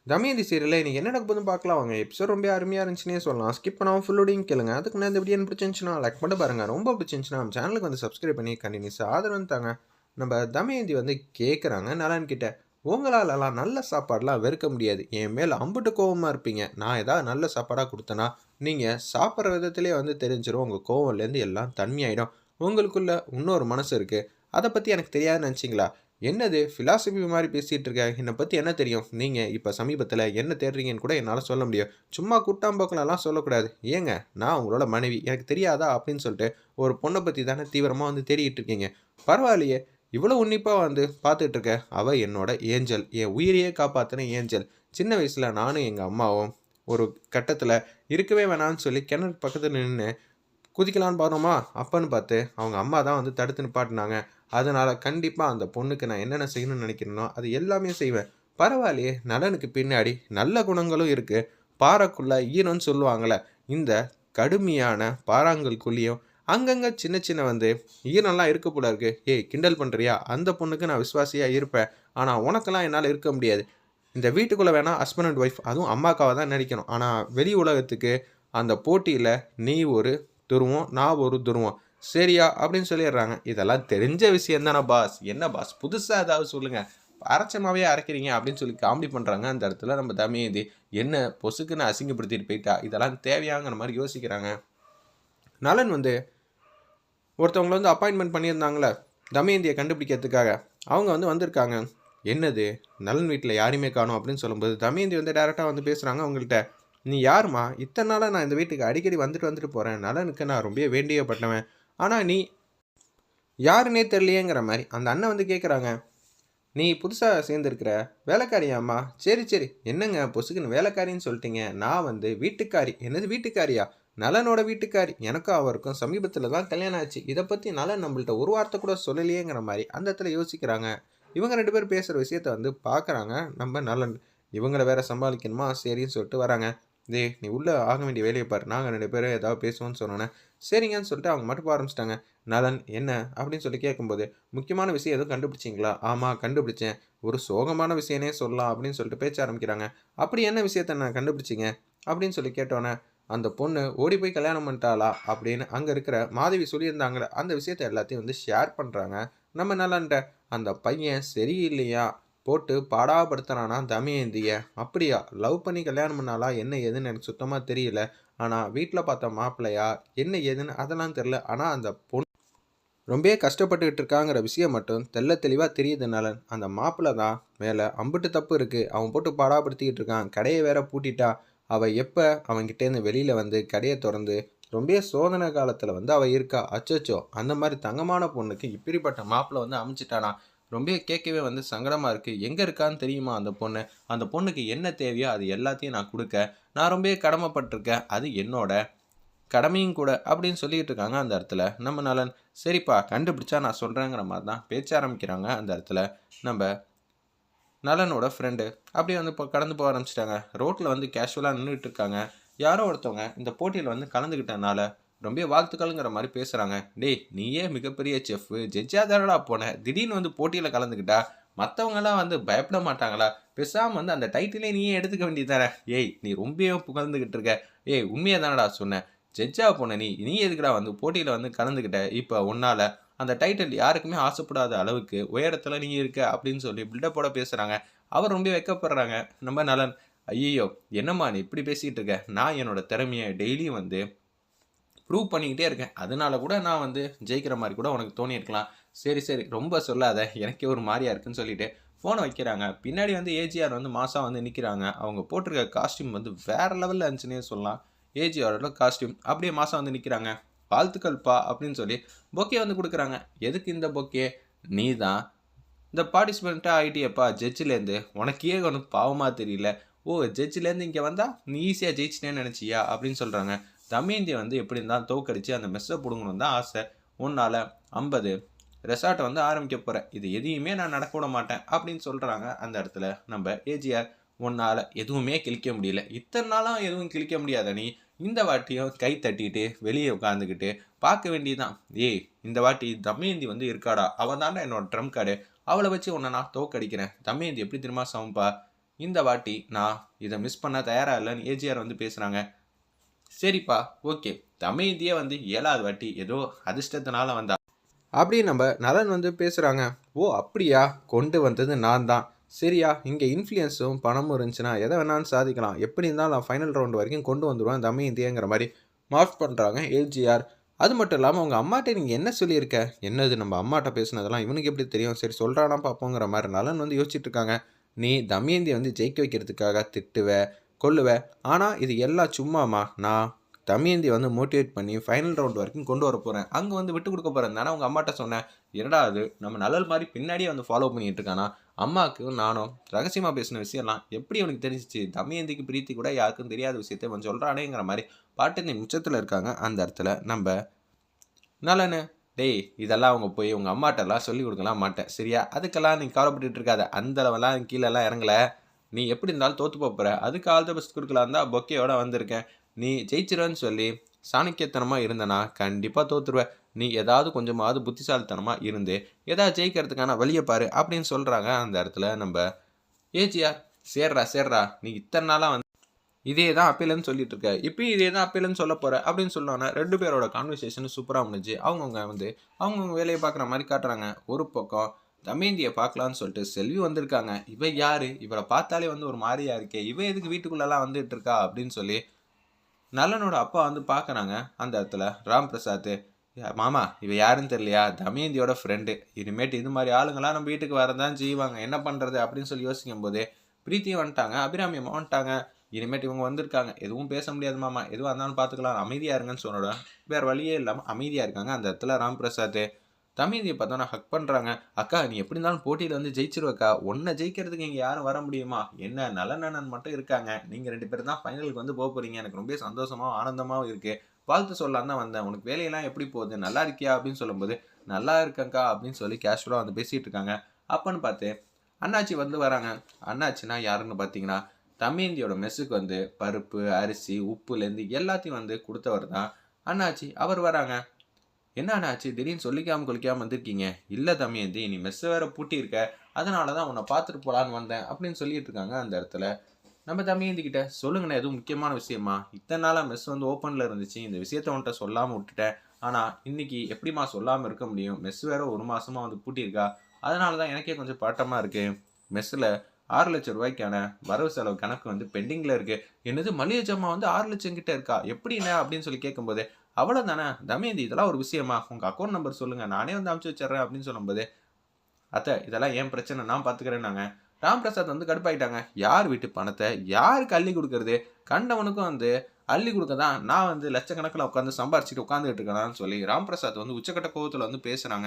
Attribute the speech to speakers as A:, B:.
A: தமயந்தி சீரியல்ல இன்னைக்கு என்ன நடக்க போகுதுன்னு பார்க்கலாம் வாங்க. எபிசோட் ரொம்ப அருமையா இருந்துச்சுன்னே சொல்லலாம். ஸ்கிப் பண்ணாம ஃபுல்லோடையும் கேளுங்க. அதுக்கு முன்னாடி இந்த வீடியோ எனக்கு பிடிச்சிருந்துச்சுன்னா லைக் பண்ணி பாருங்க. ரொம்ப பிடிச்சிருந்துச்சுன்னா நம்ம சேனலுக்கு வந்து சப்ஸ்கிரைப் பண்ணி கண்டினியூஸா ஆதரவு தாங்க. நம்ம தமயந்தி வந்து கேட்குறாங்க நலன் கிட்ட. உங்களாலலாம் நல்ல சாப்பாடுலாம் வெறுக்க முடியாது. என் மேல அம்புட்டு கோவமா இருப்பீங்க. நான் ஏதாவது நல்ல சாப்பாடா குடுத்தேன்னா, நீங்க சாப்பிடுற விதத்திலேயே வந்து தெரிஞ்சிரும். உங்க கோவம்லேருந்து எல்லாம் தன்மையாயிடும். உங்களுக்குள்ள இன்னொரு மனசு இருக்கு. அத பத்தி எனக்கு தெரியாதுன்னு நெனச்சீங்களா? என்னது ஃபிலாசபி மாரி பேசிட்டு இருக்க? என்ன பத்தி என்ன தெரியும்? நீங்க இப்ப சமீபத்தில என்ன தேடுறீங்கன்னு கூட என்னால சொல்ல முடியும். சும்மா குட்டாம்போக்குலலாம் சொல்லக்கூடாது. ஏங்க நான் உங்களோட மனைவி. எனக்கு தெரியாதா? அப்படின்னு சொல்லிட்டு ஒரு பொண்ண பத்தி தானே தீவிரமா வந்து தேடிட்டு இருக்கீங்க. பரவாயில்லையே! இவ்வளோ உன்னிப்பா வந்து பார்த்துட்டு இருக்க. அவ என்னோட ஏஞ்சல். என் உயிரையே காப்பாத்துன ஏஞ்சல். சின்ன வயசுல நானும் எங்க அம்மாவும் ஒரு கட்டத்தில இருக்கவே வேணான்னு சொல்லி கிணறு பக்கத்துல நின்னு குதிக்கலான்னு போனோமா, அப்பன்னு பார்த்து அவங்க அம்மா தான் வந்து தடுத்து நிப்பாட்டுனாங்க. அதனால கண்டிப்பா அந்த பொண்ணுக்கு நான் என்னென்ன செய்யணும்னு நினைக்கிறேனோ, அது எல்லாமே செய்வேன். பரவாயில்லையே! நலனுக்கு பின்னாடி நல்ல குணங்களும் இருக்கு. பாறைக்குள்ள ஈரம்னு சொல்லுவாங்கல்ல, இந்த கடுமையான பாறாங்கல்குள்ளேயும் அங்கங்க சின்ன சின்ன வந்து ஈரம்லாம் இருக்கு போல இருக்கு. ஏய் கிண்டல் பண்றியா? அந்த பொண்ணுக்கு நான் விசுவாசியா இருப்பேன். ஆனா உனக்கெல்லாம் என்னால இருக்க முடியாது. இந்த வீட்டுக்குள்ள வேணா ஹஸ்பண்ட் அண்ட் ஒய்ஃப் அதுவும் அம்மாக்காவ தான் நடிக்கணும். ஆனா வெளி உலகத்துக்கு அந்த போட்டியில நீ ஒரு துருவம், நான் ஒரு துருவம். சரியா? அப்படின்னு சொல்லிடுறாங்க. இதெல்லாம் தெரிஞ்ச விஷயம் தானே பாஸ். என்ன பாஸ் புதுசா ஏதாவது சொல்லுங்க. அரைச்ச மாவையே அரைக்கிறீங்க அப்படின்னு சொல்லி காமெடி பண்றாங்க. அந்த இடத்துல நம்ம தமயந்தி என்ன பொசுக்குன்னு அசிங்கப்படுத்திட்டு போயிட்டா. இதெல்லாம் தேவையாங்கிற மாரி யோசிக்கிறாங்க. நலன் வந்து ஒருத்தவங்கள வந்து அப்பாயின்ட்மென்ட் பண்ணியிருந்தாங்கல்ல, தமயந்திய கண்டுபிடிக்கிறதுக்காக. அவங்க வந்து வந்திருக்காங்க. என்னது? நலன் வீட்ல யாரையுமே காணோம் அப்படின்னு சொல்லும்போது, தமயந்தி வந்து டைரக்ட்டா வந்து பேசுறாங்க அவங்கள்ட்ட. "நீ யாரும்மா? இத்தன நாளா நான் இந்த வீட்டுக்கு அடிக்கடி வந்துட்டு வந்துட்டு போறேன். நலனுக்கு நான் ரொம்பவே வேண்டியப்பட்டவன். ஆனா நீ யாருன்னே தெரியலையேங்கிற மாரி." அந்த அண்ணன் வந்து கேட்குறாங்க. "நீ புதுசா சேர்ந்திருக்கிற வேலைக்காரியாம்மா? சரி, சரி. என்னங்க பொசுக்குன்னு வேலைக்காரின்னு சொல்லிட்டீங்க. நான் வந்து வீட்டுக்காரி." "என்னது வீட்டுக்காரியா? நலனோட வீட்டுக்காரி. எனக்கும் அவருக்கும் சமீபத்தில தான் கல்யாணம் ஆச்சு. இத பத்தி நலன் நம்மள்ட்ட ஒரு வார்த்தை கூட சொல்லலையேங்கிற மாரி அந்த இடத்துல யோசிக்கிறாங்க. இவங்க 2 பேரும் பேசுற விஷயத்த வந்து பார்க்குறாங்க நம்ம நலன். இவங்கள வேற சமாளிக்கணுமா? சரின்னு சொல்லிட்டு வராங்க. "டேய் நீ உள்ள ஆக வேண்டிய வேலைய பாரு. நாங்க 2 பேரும் ஏதாவது பேசுவோம்ன்னு" சொன்னோனே, சரிங்கன்னு சொல்லிட்டு அவங்க மட்டும் போக ஆரம்பிச்சுட்டாங்க. நலன் என்ன? அப்படின்னு சொல்லி கேட்கும்போது, "முக்கியமான விஷயம் எதுவும் கண்டுபிடிச்சீங்களா?" "ஆமா கண்டுபிடிச்சேன். ஒரு சோகமான விஷயம்னே சொல்லலாம்" அப்படின்னு சொல்லிட்டு பேச்ச ஆரம்பிக்கிறாங்க. "அப்படி என்ன விஷயத்த நான் கண்டுபிடிச்சீங்க?" அப்படின்னு சொல்லி கேட்டோனே, அந்த பொண்ணு ஓடி போய் கல்யாணம் பண்ணிட்டாளா? அப்படின்னு அங்க இருக்கிற மாதவி சொல்லியிருந்தாங்கல்ல, அந்த விஷயத்த எல்லாத்தையும் வந்து ஷேர் பண்றாங்க நம்ம நலன்ட்ட. அந்த பையன் சரியில்லையாம். போட்டு பாடாப்படுத்துறானா தமயந்திய. அப்படியா? லவ் பண்ணி கல்யாணம் பண்ணாளா? என்ன ஏதுன்னு எனக்கு சுத்தமா தெரியல. ஆனா வீட்ல பார்த்த மாப்பிள்ளையா? என்ன ஏதுன்னு அதெல்லாம் தெரியல. ஆனா அந்த பொண்ணு ரொம்பவே கஷ்டப்பட்டுக்கிட்டு இருக்காங்கிற விஷயம் மட்டும் தெள்ளத் தெளிவா தெரியுது நலன். அந்த மாப்பிள்ளை தான் மேல அம்புட்டு தப்பு இருக்கு. அவன் போட்டு பாடாப்படுத்திக்கிட்டு இருக்கான். கடைய வேற பூட்டிட்டா. அவ எப்ப அவன்கிட்டேருந்து வெளியில வந்து கடைய தொறந்து ரொம்பவே சோதனை காலத்துல வந்து அவ இருக்கா. அச்சச்சோ! அந்த மாரி தங்கமான பொண்ணுக்கு இப்படிப்பட்ட மாப்பிள்ளை வந்து அமைஞ்சுட்டானா? ரொம்பவே கேட்கவே வந்து சங்கடமா இருக்கு. எங்க இருக்கான்னு தெரியுமா அந்த பொண்ணு? அந்த பொண்ணுக்கு என்ன தேவையோ அது எல்லாத்தையும் நான் குடுக்க நான் ரொம்பவே கடமைப்பட்டுருக்கேன். அது என்னோட கடமையும் கூட அப்படின்னு சொல்லிட்டு இருக்காங்க அந்த இடத்துல நம்ம நலன். சரிப்பா கண்டுபிடிச்சா நான் சொல்கிறேங்கிற மாதிரி தான் பேச்ச ஆரம்பிக்கிறாங்க அந்த இடத்துல நம்ம நலனோட ஃப்ரெண்டு. அப்படியே வந்து இப்போ கடந்து போக ஆரம்பிச்சிட்டாங்க. ரோட்டில் வந்து கேஷுவலாக நின்றுட்டு இருக்காங்க. யாரோ ஒருத்தவங்க இந்த போட்டியில் வந்து கலந்துக்கிட்டனால ரொம்ப வாழ்த்துக்கள்ங்கிற மாதிரி பேசுகிறாங்க. டேய் நீயே மிகப்பெரிய செஃப் ஜட்ஜா தானடா போன, திடீர்னு வந்து போட்டியில் கலந்துக்கிட்டா மற்றவங்கலாம் வந்து பயப்பட மாட்டாங்களா? பேசாமல் வந்து அந்த டைட்டிலே நீயே எடுத்துக்க வேண்டியது தானே. ஏய் நீ ரொம்பவே புகழ்ந்துக்கிட்டு இருக்க. ஏய் உண்மையை தானடா சொன்னேன். ஜட்ஜா போன நீ நீ எதுக்குடா வந்து போட்டியில் வந்து கலந்துக்கிட்ட? இப்போ உன்னால் அந்த டைட்டில் யாருக்குமே ஆசைப்படாத அளவுக்கு உயரத்துல நீ இருக்க அப்படின்னு சொல்லி பில்டப்போட பேசுறாங்க. அவர் ரொம்ப வெட்கப்படுறாங்க. நம்ம நலன், ஐயையோ! என்னம்மா நீ இப்படி பேசிட்டு இருக்க? நான் என்னோட திறமைய டெய்லியும் வந்து ப்ரூவ் பண்ணிக்கிட்டே இருக்கேன். அதனால கூட நான் வந்து ஜெயிக்கிற மாரி கூட உனக்கு தோணியிருக்கலாம். சரி, சரி ரொம்ப சொல்லாத. எனக்கே ஒரு மாரியா இருக்குன்னு சொல்லிட்டு ஃபோன வைக்கிறாங்க. பின்னாடி வந்து ஏஜிஆர் வந்து மாஸா வந்து நிக்கிறாங்க. அவங்க போட்டிருக்க காஸ்டியூம் வந்து வேற லெவல்ல இருந்துச்சுன்னே சொல்லலாம். ஏஜிஆரோட காஸ்டியூம் அப்படியே மாஸா வந்து நிக்கிறாங்க. "வாழ்த்துக்கள்ப்பா" அப்படின்னு சொல்லி பொக்கே வந்து குடுக்குறாங்க. "எதுக்கு இந்த பொக்கே?" "நீ தான் இந்த பார்ட்டிசிபென்ட்டா ஆயிட்டியேப்பா ஜட்ஜ்லேருந்து. உனக்கே ஒண்ணும் பாவமா தெரியல. ஓ! ஜட்ஜ்லேருந்து இங்க வந்தா நீ ஈஸியா ஜெயிச்சிட்டேன்னு நெனச்சியா?" அப்படின்னு சொல்றாங்க. தமயந்திய வந்து எப்படி இருந்தாலும் தோற்கடிச்சு அந்த மெஸ்ஸ புடுங்கணும்னு தான் ஆசை. உன்னால 50 ரெசார்ட்ட வந்து ஆரம்பிக்க போறேன். இது எதையுமே நான் நடக்க விட மாட்டேன் அப்படின்னு சொல்றாங்க அந்த இடத்துல நம்ம ஏஜிஆர். உன்னால எதுவுமே கிழிக்க முடியல. இத்தன நாளா எதுவும் கிழிக்க முடியாத நீ, இந்த வாட்டியும் கை தட்டிட்டு வெளிய உட்கார்ந்துகிட்டு பார்க்க வேண்டியது தான். ஏய் இந்த வாட்டி தமயந்தி வந்து இருக்காடா. அவ தான்டா என்னோட ட்ரம்ப் கார்டு. அவள வச்சு உன்ன நான் தோற்கடிக்கிறேன். தமயந்தி எப்படி தெரியுமா சமைப்பா? இந்த வாட்டி நான் இதை மிஸ் பண்ண தயாராக இல்லைன்னு ஏஜிஆர் வந்து பேசுகிறாங்க. சரிப்பா, ஓகே, தமயந்தியே வந்து 7வது வாட்டி ஏதோ அதிர்ஷ்டத்தினால வந்தா அப்படின்னு நம்ம நலன் வந்து பேசுகிறாங்க. ஓ அப்படியா, கொண்டு வந்தது நான் தான். சரியா, இங்கே இன்ஃப்ளூயன்ஸும் பணமும் இருந்துச்சுன்னா எதை வேணாலும் சாதிக்கலாம். எப்படி இருந்தாலும் நான் ஃபைனல் ரவுண்ட் வரைக்கும் கொண்டு வந்துடுவேன் தமயந்தியங்கிற மாதிரி மார்க் பண்ணுறாங்க எல்ஜிஆர். அது மட்டும் இல்லாமல் உங்கள் அம்மாட்ட நீங்கள் என்ன சொல்லியிருக்க? என்னது நம்ம அம்மாட்ட பேசுனதெல்லாம் இவனுக்கு எப்படி தெரியும்? சரி சொல்கிறானா பார்ப்போங்கிற மாதிரி நலன் வந்து யோசிச்சுட்டு இருக்காங்க. நீ தமயந்தியை வந்து ஜெயிக்க வைக்கிறதுக்காக திட்டுவ, கொல்லுவ. ஆனால் இது எல்லாம் சும்மாமா. நான் தமயந்தி வந்து மோட்டிவேட் பண்ணி ஃபைனல் ரவுண்ட் வரைக்கும் கொண்டு வர போகிறேன். அங்கே வந்து விட்டு கொடுக்க போகிறேன் தானே உங்கள் அம்மாட்ட சொன்னேன். என்னடா அது நம்ம நலல் மாதிரி பின்னாடியே வந்து ஃபாலோ பண்ணிட்டு இருக்கானா? அம்மாவுக்கு நானும் ரகசியமாக பேசின விஷயம்லாம் எப்படி அவனுக்கு தெரிஞ்சிச்சு? தமயந்திக்கு பிரீத்தி கூட யாருக்கும் தெரியாத விஷயத்தை அவன் சொல்கிறானேங்கிற மாதிரி பாட்டு மிச்சத்தில் இருக்காங்க. அந்த இடத்துல நம்ம நலனு, டேய் இதெல்லாம் அவங்க போய் உங்கள் அம்மாட்டெல்லாம் சொல்லி கொடுக்கலாம் மாட்டேன் சரியா? அதுக்கெல்லாம் நீ கவலைப்பட்டு இருக்காத. அந்த அளவெல்லாம் கீழெல்லாம் இறங்கல. நீ எப்படி இருந்தாலும் தோற்று போகிற. அதுக்கு ஆல் த பெஸ்ட் கொடுக்கலாம் தான் பொக்கையோட வந்திருக்கேன். நீ ஜெயிச்சிருவேன்னு சொல்லி சாணக்கியத்தனமாக இருந்தனா கண்டிப்பாக தோற்றுருவேன். நீ ஏதாவது கொஞ்சமாவது புத்திசாலித்தனமாக இருந்து ஏதாவது ஜெயிக்கிறதுக்கான வழியை பாரு அப்படின்னு சொல்கிறாங்க. அந்த இடத்துல நம்ம ஏஜிஆர், சேர்றா நீ இத்தனை நாளாக வந்து இதே தான் அப்பீலன்னு சொல்லிட்டு இருக்க, இப்பயும் இதே தான் அப்பீலன்னு சொல்ல போற அப்படின்னு சொன்னோன்னா 2 பேரோட கான்வர்சேஷன் சூப்பராக முடிஞ்சு அவங்கவுங்க வந்து அவங்கவுங்க வேலையை பார்க்குற மாதிரி காட்டுறாங்க. ஒரு பக்கம் தமயந்தியை பார்க்கலான்னு சொல்லிட்டு செல்வி வந்திருக்காங்க. இவ யாரு? இவளை பார்த்தாலே வந்து ஒரு மாதிரியா இருக்கே, இவ எதுக்கு வீட்டுக்குள்ளெல்லாம் வந்துட்டு இருக்கா அப்படின்னு சொல்லி நலனோட அப்பா வந்து பார்க்குறாங்க. அந்த இடத்துல ராம் பிரசாத், மாமா இவ யாருன்னு தெரியலையா? தமயந்தியோட ஃப்ரெண்டு. இனிமேட்டு இது மாதிரி ஆளுங்களாம் நம்ம வீட்டுக்கு வரதான் செய்வாங்க, என்ன பண்ணுறது அப்படின்னு சொல்லி யோசிக்கும் போதே பிரீத்தியும் வந்துட்டாங்க, அபிராமி அம்மா வந்துட்டாங்க. இனிமேட்டு இவங்க வந்திருக்காங்க, எதுவும் பேச முடியாது மாமா, எதுவும் இருந்தாலும் பார்த்துக்கலாம், அமைதியாக இருங்கன்னு சொன்னோட வேறு வழியே இல்லாமல் அமைதியாக இருக்காங்க. அந்த இடத்துல ராம் பிரசாத் தமயந்தியை பார்த்தோன்னா ஹக் பண்ணுறாங்க. அக்கா நீ எப்படி இருந்தாலும் போட்டியில் வந்து ஜெயிச்சிருவக்கா, ஒன்றை ஜெயிக்கிறதுக்கு இங்கே யாரும் வர முடியுமா? என்ன நலனன் மட்டும் இருக்காங்க, நீங்கள் 2 பேரும் தான் ஃபைனலுக்கு வந்து போக போகிறீங்க. எனக்கு ரொம்ப சந்தோஷமாகவும் ஆனந்தமாகவும் இருக்குது. வாழ்த்து சொல்லலாம் தான் வந்தேன். உனக்கு வேலையெல்லாம் எப்படி போகுது, நல்லா இருக்கியா அப்படின்னு சொல்லும்போது நல்லா இருக்கேங்க்கா அப்படின்னு சொல்லி கேஷுவலாக வந்து பேசிகிட்டு இருக்காங்க. அப்போன்னு பார்த்து அண்ணாச்சி வந்து வராங்க. அண்ணாச்சினா யாருன்னு பார்த்தீங்கன்னா தமயந்தியோட மெஸ்ஸுக்கு வந்து பருப்பு, அரிசி, உப்புலேருந்து எல்லாத்தையும் வந்து கொடுத்தவர் தான் அண்ணாச்சி. அவர் வராங்க. என்ன அண்ணாச்சி திடீர்னு சொல்லிக்காமல் கொலிக்காமல் வந்திருக்கீங்க? இல்லை தமயந்தி, நீ மெஸ்ஸை வேற பூட்டியிருக்க, அதனால தான் உன்னை பார்த்துட்டு போகலான்னு வந்தேன் அப்படின்னு சொல்லிட்டு இருக்காங்க. அந்த இடத்துல நம்ம தமயந்தி கிட்ட சொல்லுங்கண்ணே, எதுவும் முக்கியமான விஷயமா? இத்தனை நாளாக மெஸ் வந்து ஓப்பனில் இருந்துச்சு, இந்த விஷயத்த உன்ட்ட சொல்லாமல் விட்டுட்டேன். ஆனால் இன்னைக்கு எப்படிமா சொல்லாமல் இருக்க முடியும்? மெஸ் வேற 1 மாசமாக வந்து பூட்டியிருக்கா, அதனால தான் எனக்கே கொஞ்சம் பட்டமாக இருக்குது. மெஸ்ஸில் 6 லட்சம் ரூபாய்க்கான வரவு செலவு கணக்கு வந்து பெண்டிங்கில் இருக்குது. என்னது மளிகை ஜாமான் வந்து 6 லட்சம் கிட்ட இருக்கா, எப்படிண்ணே அப்படின்னு சொல்லி கேட்கும்போது அவ்வளோ தானே தமயந்தி, இதெல்லாம் ஒரு விஷயமா? உங்கள் அக்கௌண்ட் நம்பர் சொல்லுங்கள், நானே வந்து அனுப்பிச்சி வச்சிட்றேன் அப்படின்னு சொல்லும்போது அத்தை இதெல்லாம் ஏன் பிரச்சனை, நான் பார்த்துக்கிறேன்னாங்க. ராம் பிரசாத் வந்து கடுப்பாயிட்டாங்க. யார் வீட்டு பணத்தை யாருக்கு அள்ளி கொடுக்கறது? கண்டவனுக்கும் வந்து அள்ளி கொடுக்க தான் நான் வந்து லட்சக்கணக்கில் உட்காந்து சம்பாரிச்சிட்டு உட்காந்துட்டு இருக்கேன்னு சொல்லி ராம் பிரசாத் வந்து உச்சக்கட்ட கோவத்தில் வந்து பேசுகிறாங்க.